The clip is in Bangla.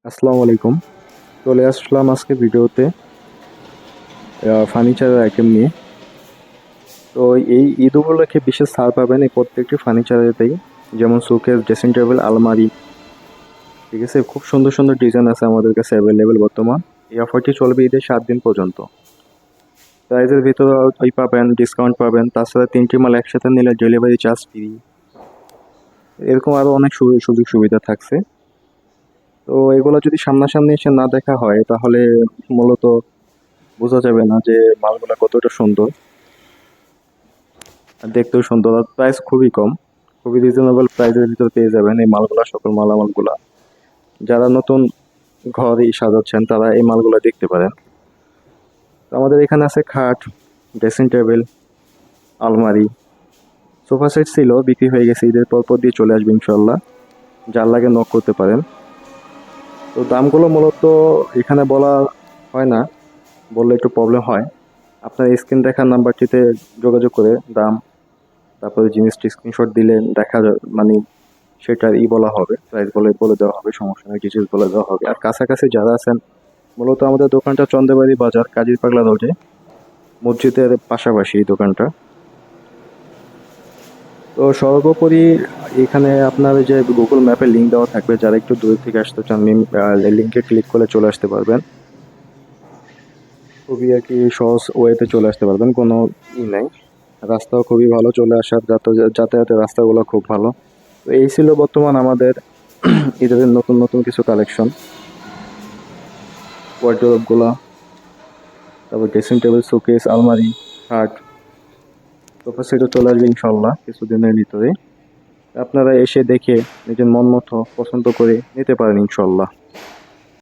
আসসালামু আলাইকুম। চলে আসলাম আজকে ভিডিওতে ফার্নিচারের আইটেম নিয়ে। তো এই ঈদ উপলক্ষে বিশেষ ছাড় পাবেন এই প্রত্যেকটি ফার্নিচারেতেই, যেমন শোকেস, ড্রেসিং টেবিল, আলমারি। ঠিক আছে, খুব সুন্দর সুন্দর ডিজাইন আছে আমাদের কাছে অ্যাভেলেবেল বর্তমান। এই অফারটি চলবে ঈদের 7 দিন পর্যন্ত। প্রাইজের ভিতরে ওই পাবেন, ডিসকাউন্ট পাবেন, তাছাড়া 3টি মাল একসাথে নিলে ডেলিভারি চার্জ ফ্রি। এরকম আরো অনেক সুযোগ সুবিধা থাকছে। তো এগুলো যদি সামনাসামনি এসে না দেখা হয় তাহলে মূলত বোঝা যাবে না যে মালগুলা কতটা সুন্দর। আর দেখতেও সুন্দর, আর প্রাইস খুবই কম, খুবই রিজনেবল প্রাইসের ভিতর পেয়ে যাবেন এই মালগুলা, সকল মালামালগুলা। যারা নতুন ঘর সাজাচ্ছেন তারা এই মালগুলা দেখতে পারেন। তো আমাদের এখানে আছে খাট, ড্রেসিং টেবিল, আলমারি, সোফা সেট ছিল, বিক্রি হয়ে গেছে, ঈদের পর দিয়ে চলে আসবে ইনশাল্লাহ। যার লাগে নক করতে পারেন। তো দামগুলো মূলত এখানে বলা হয় না, বললে একটু প্রবলেম হয়। আপনার স্ক্রিন দেখার নাম্বারটিতে যোগাযোগ করে দাম, তারপরে জিনিসটি স্ক্রিনশট দিলে দেখা মানে সেটার বলা হবে, প্রাইস বলে বলে দেওয়া হবে, সমস্যা নেই, ডিটেলস বলে দেওয়া হবে। আর কাছাকাছি যারা আছেন, মূলত আমাদের দোকানটা চন্দ্রবাড়ি বাজার, কাজীর পাগলা রোডে, মসজিদের পাশাপাশি এই দোকানটা। তো সর্বোপরি এখানে আপনার যে গুগল ম্যাপের লিঙ্ক দেওয়া থাকবে, যারা একটু দূর থেকে আসতে চান লিঙ্কে ক্লিক করে চলে আসতে পারবেন। খুবই আর কি সহজ ওয়েতে চলে আসতে পারবেন, কোনো নাই। রাস্তাও খুবই ভালো, চলে আসার যাতায়াতের রাস্তাগুলো খুব ভালো। তো এই ছিল বর্তমান আমাদের ঈদের নতুন নতুন কিছু কালেকশন, ওয়ার্ডরোব গুলা, তারপর ড্রেসিং টেবিল, শোকেস, আলমারি, খাট, সোফা সেটও চলে আসবে ইনশাল্লাহ কিছুদিনের ভিতরে। আপনারা এসে দেখে নিজের মন মতো পছন্দ করে নিতে পারেন ইনশাল্লাহ।